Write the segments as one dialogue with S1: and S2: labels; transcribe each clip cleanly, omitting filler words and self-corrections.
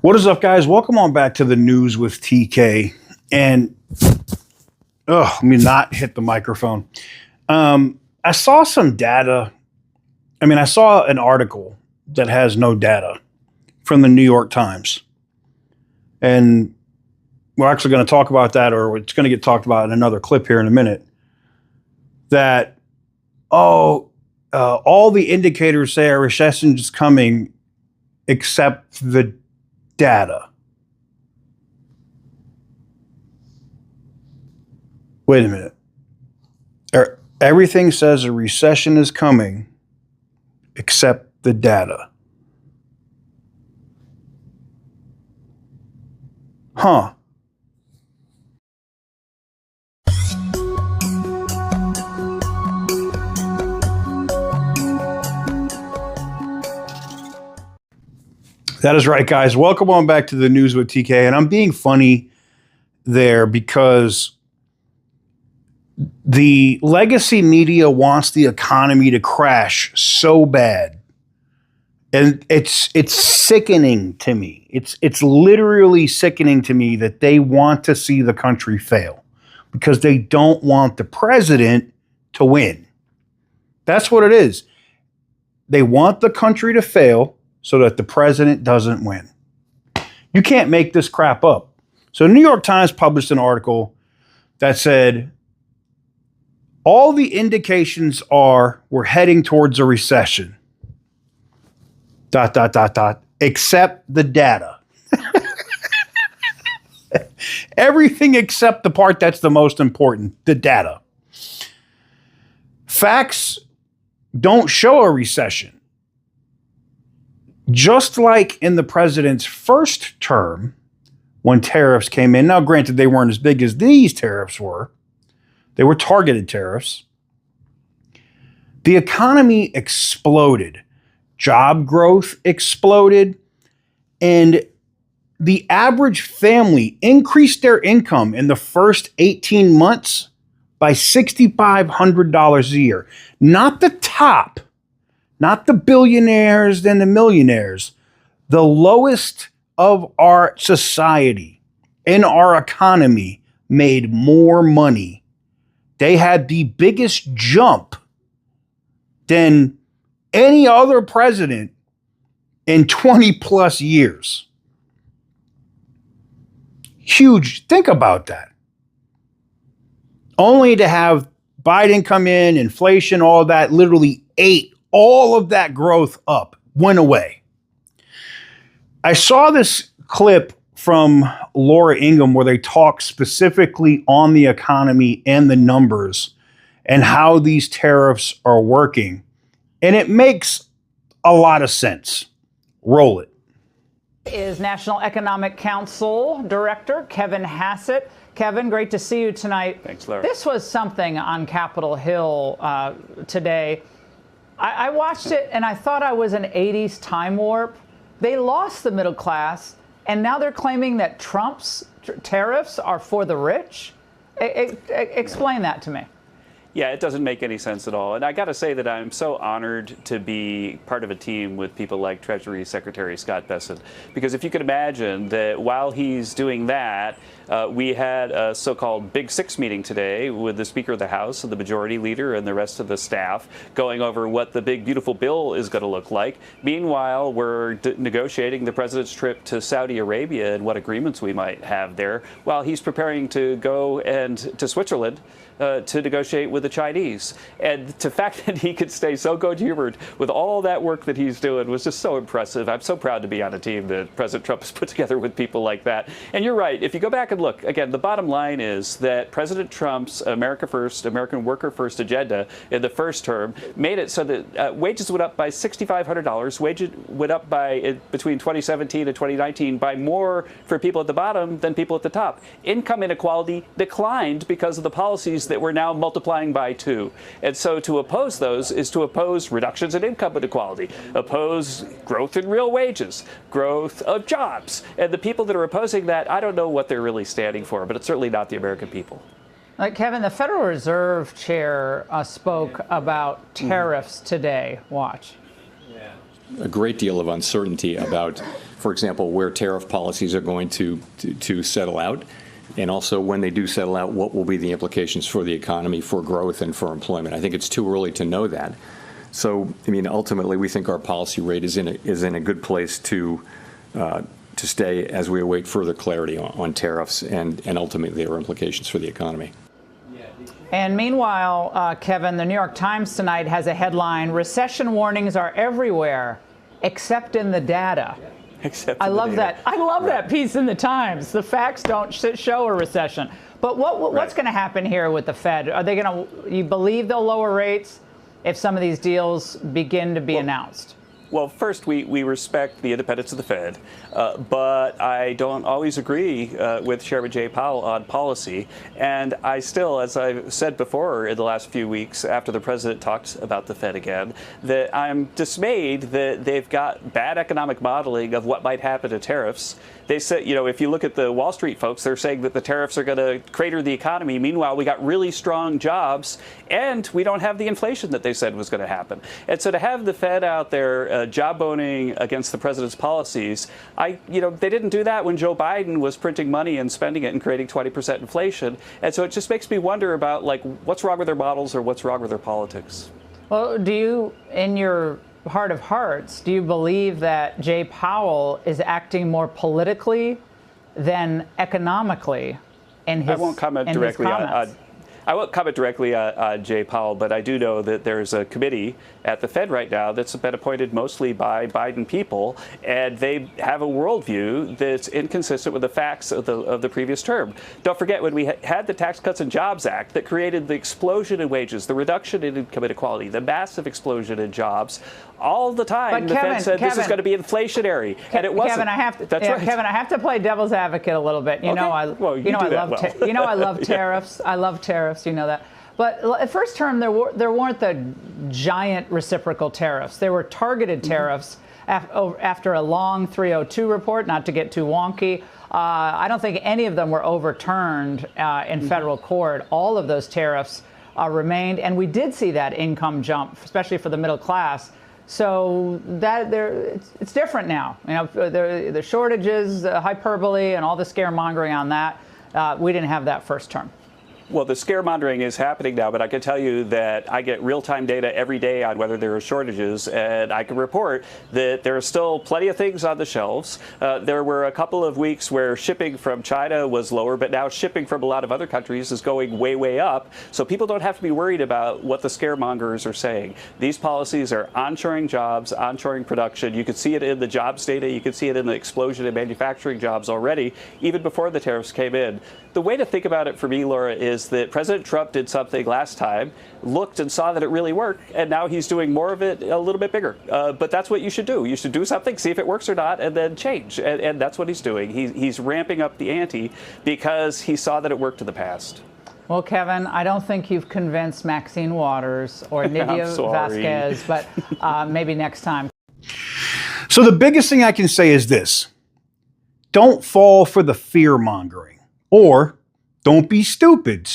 S1: What is up, guys? Welcome on back to the news with TK. And let me not hit the microphone. I saw some data. I saw an article that has no data from the New York Times. And we're actually going to talk about that, or it's going to get talked about in another clip here in a minute. That, all the indicators say a recession is coming except the data. Wait a minute. Everything says a recession is coming except the data. Huh. That is right, guys. Welcome on back to the news with TK. And I'm being funny there because the legacy media wants the economy to crash so bad. And it's sickening to me. It's literally sickening to me that they want to see the country fail because they don't want the president to win. That's what it is. They want the country to fail so that the president doesn't win. You can't make this crap up. So the New York Times published an article that said, all the indications are we're heading towards a recession. ... except the data. Everything except the part that's the most important, the data. Facts don't show a recession. Just like in the president's first term, when tariffs came in. Now, granted, they weren't as big as these tariffs were. They were targeted tariffs. The economy exploded. Job growth exploded. And the average family increased their income in the first 18 months by $6,500 a year. Not the top, not the billionaires and the millionaires, the lowest of our society in our economy made more money. They had the biggest jump than any other president in 20 plus years. Huge. Think about that. Only to have Biden come in, inflation, all that, literally ate all of that growth up, went away. I saw this clip from Laura Ingham where they talk specifically on the economy and the numbers and how these tariffs are working. And it makes a lot of sense. Roll it.
S2: Is National Economic Council Director Kevin Hassett. Kevin, great to see you tonight.
S3: Thanks, Laura.
S2: This was something on Capitol Hill today. I watched it and I thought I was an 80s time warp. They lost the middle class, and now they're claiming that Trump's tariffs are for the rich. Explain that to me.
S3: Yeah, it doesn't make any sense at all. And I got to say that I'm so honored to be part of a team with people like Treasury Secretary Scott Bessent. Because if you could imagine that while he's doing that, we had a so-called Big Six meeting today with the Speaker of the House and the Majority Leader and the rest of the staff going over what the big, beautiful bill is going to look like. Meanwhile, we're negotiating the president's trip to Saudi Arabia and what agreements we might have there while he's preparing to go to Switzerland to negotiate with the Chinese. And the fact that he could stay so good-humored with all that work that he's doing was just so impressive. I'm so proud to be on a team that President Trump has put together with people like that. And you're right. If you go back and look, again, the bottom line is that President Trump's America First, American Worker First agenda in the first term made it so that wages went up by $6,500. Wages went up by, between 2017 and 2019, by more for people at the bottom than people at the top. Income inequality declined because of the policies that we're now multiplying by 2. And so to oppose those is to oppose reductions in income inequality, oppose growth in real wages, growth of jobs. And the people that are opposing that, I don't know what they're really standing for, but it's certainly not the American people.
S2: Kevin, the Federal Reserve Chair spoke about tariffs today. Watch.
S4: a great deal of uncertainty about, for example, where tariff policies are going to settle out, and also when they do settle out, what will be the implications for the economy, for growth, and for employment. I think it's too early to know that. So, I mean, ultimately, we think our policy rate is in a good place to stay as we await further clarity on tariffs and ultimately their implications for the economy.
S2: And meanwhile, Kevin, the New York Times tonight has a headline: recession warnings are everywhere, except in the data. I love that. I love that piece in the Times. The facts don't show a recession. But what's going to happen here with the Fed? Are they going to? You believe they'll lower rates if some of these deals begin to be announced?
S3: Well, first, we respect the independence of the Fed, but I don't always agree with Chairman Jay Powell on policy. And I still, as I've said before in the last few weeks after the president talked about the Fed again, that I'm dismayed that they've got bad economic modeling of what might happen to tariffs. They said, if you look at the Wall Street folks, they're saying that the tariffs are going to crater the economy. Meanwhile, we got really strong jobs, and we don't have the inflation that they said was going to happen. And so to have the Fed out there jawboning against the president's policies, they didn't do that when Joe Biden was printing money and spending it and creating 20% inflation. And so it just makes me wonder about, what's wrong with their models or what's wrong with their politics.
S2: Well, do you, in your heart of hearts, do you believe that Jay Powell is acting more politically than economically in his
S3: I won't comment directly on Jay Powell, but I do know that there's a committee at the Fed right now that's been appointed mostly by Biden people, and they have a worldview that's inconsistent with the facts of the previous term. Don't forget, when we had the Tax Cuts and Jobs Act that created the explosion in wages, the reduction in income inequality, the massive explosion in jobs, all the time the Fed said this is going to be inflationary, and it wasn't.
S2: Kevin, Kevin, I have to play devil's advocate a little bit. I love tariffs. I love tariffs. You know that. But at first term, there weren't the giant reciprocal tariffs. There were targeted tariffs after a long 302 report, not to get too wonky. I don't think any of them were overturned in federal court. All of those tariffs remained, and we did see that income jump, especially for the middle class. So it's different now. The shortages, hyperbole, and all the scaremongering on that. We didn't have that first term.
S3: Well, the scaremongering is happening now, but I can tell you that I get real-time data every day on whether there are shortages, and I can report that there are still plenty of things on the shelves. There were a couple of weeks where shipping from China was lower, but now shipping from a lot of other countries is going way, way up. So people don't have to be worried about what the scaremongers are saying. These policies are onshoring jobs, onshoring production. You can see it in the jobs data. You can see it in the explosion in manufacturing jobs already, even before the tariffs came in. The way to think about it for me, Laura, is that President Trump did something last time, looked and saw that it really worked, and now he's doing more of it a little bit bigger. But that's what you should do. You should do something, see if it works or not, and then change. And that's what he's doing. He's ramping up the ante because he saw that it worked in the past.
S2: Well, Kevin, I don't think you've convinced Maxine Waters or Nydia Vasquez, but maybe next time.
S1: So the biggest thing I can say is this: don't fall for the fear mongering. Or don't be stupid.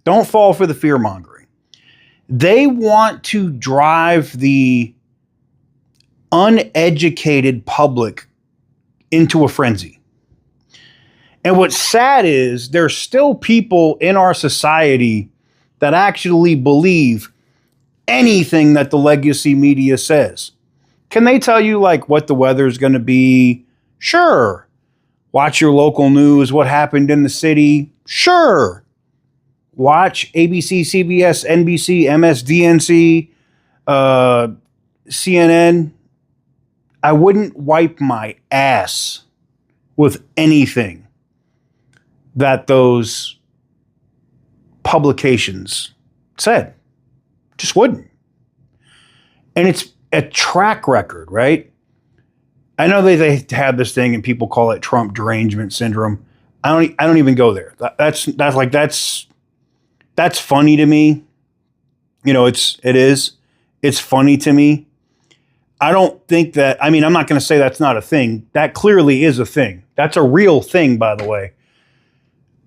S1: Don't fall for the fear mongering. They want to drive the uneducated public into a frenzy. And what's sad is there's still people in our society that actually believe anything that the legacy media says. Can they tell you what the weather's going to be? Sure. Watch your local news, what happened in the city? Sure. Watch ABC, CBS, NBC, MSDNC, CNN. I wouldn't wipe my ass with anything that those publications said. Just wouldn't. And it's a track record, right? I know they had this thing and people call it Trump derangement syndrome. I don't even go there. That's funny to me. It's funny to me. I don't think that, I'm not going to say that's not a thing. That clearly is a thing. That's a real thing, by the way.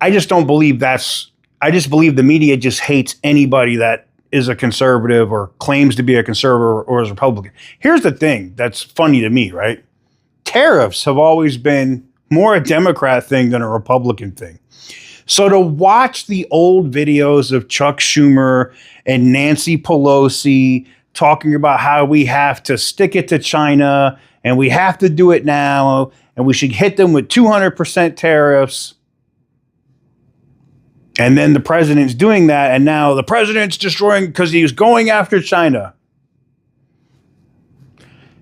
S1: I just don't believe I just believe the media just hates anybody that is a conservative or claims to be a conservative or is a Republican. Here's the thing that's funny to me, right? Tariffs have always been more a Democrat thing than a Republican thing. So to watch the old videos of Chuck Schumer and Nancy Pelosi talking about how we have to stick it to China and we have to do it now and we should hit them with 200% tariffs. And then the president's doing that, and now the president's destroying because he was going after China.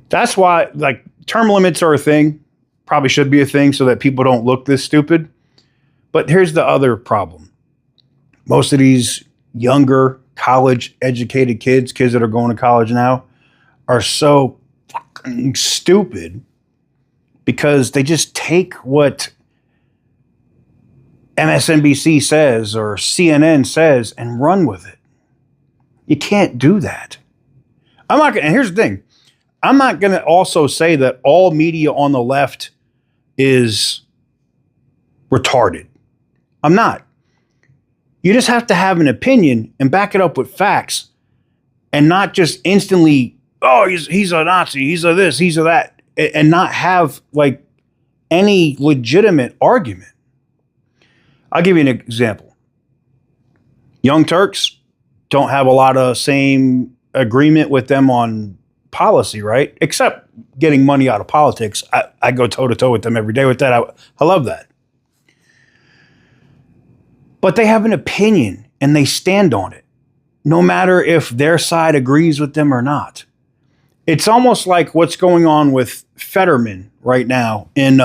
S1: That's why, like, term limits are a thing. Probably should be a thing so that people don't look this stupid. But here's the other problem. Most of these younger, college-educated kids that are going to college now, are so fucking stupid because they just take what MSNBC says or CNN says and run with it. You can't do that. I'm not going to, and here's the thing. I'm not going to also say that all media on the left is retarded. I'm not. You just have to have an opinion and back it up with facts and not just instantly, oh, he's a Nazi, he's a this, he's a that, and not have like any legitimate argument. I'll give you an example. Young Turks don't have a lot of same agreement with them on policy, right? Except getting money out of politics. I go toe-to-toe with them every day with that. I love that. But they have an opinion and they stand on it, no matter if their side agrees with them or not. It's almost like what's going on with Fetterman right now in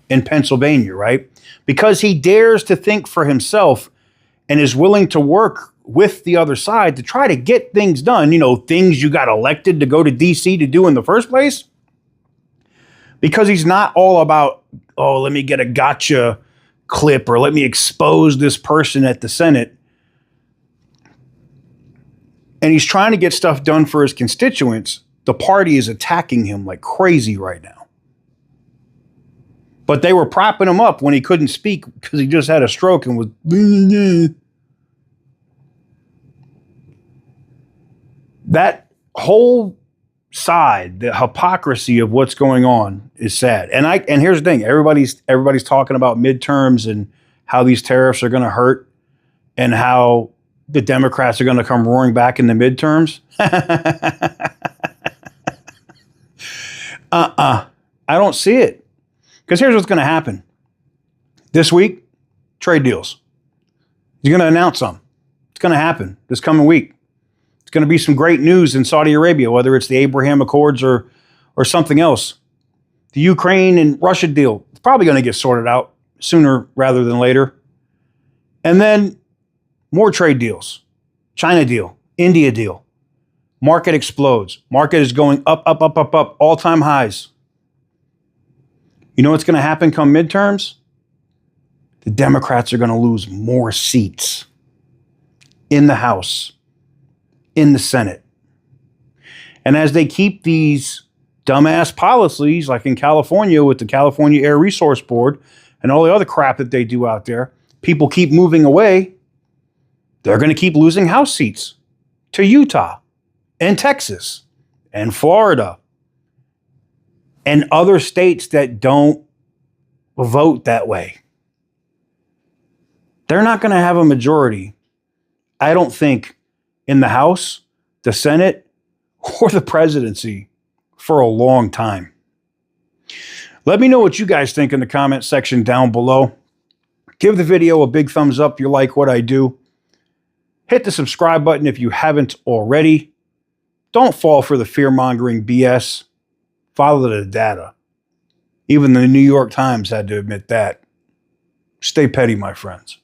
S1: Pennsylvania, right? Because he dares to think for himself and is willing to work with the other side to try to get things done, you know, things you got elected to go to DC to do in the first place. Because he's not all about, oh, let me get a gotcha clip or let me expose this person at the Senate. And he's trying to get stuff done for his constituents. The party is attacking him like crazy right now. But they were propping him up when he couldn't speak because he just had a stroke and was. That whole side, the hypocrisy of what's going on is sad. And here's the thing, everybody's talking about midterms and how these tariffs are going to hurt and how the Democrats are going to come roaring back in the midterms. I don't see it. Because here's what's going to happen. This week, trade deals. He's going to announce some. It's going to happen this coming week. It's going to be some great news in Saudi Arabia, whether it's the Abraham Accords or something else. The Ukraine and Russia deal, it's probably going to get sorted out sooner rather than later. And then more trade deals. China deal, India deal. Market explodes. Market is going up, all-time highs. You know what's going to happen come midterms? The Democrats are going to lose more seats in the House, in the Senate. And as they keep these dumbass policies, like in California with the California Air Resource Board and all the other crap that they do out there, people keep moving away. They're going to keep losing House seats to Utah and Texas and Florida and other states that don't vote that way. They're not going to have a majority, I don't think, in the House, the Senate, or the presidency for a long time. Let me know what you guys think in the comment section down below. Give the video a big thumbs up if you like what I do. Hit the subscribe button if you haven't already. Don't fall for the fear-mongering BS. Follow the data. Even the New York Times had to admit that. Stay petty, my friends.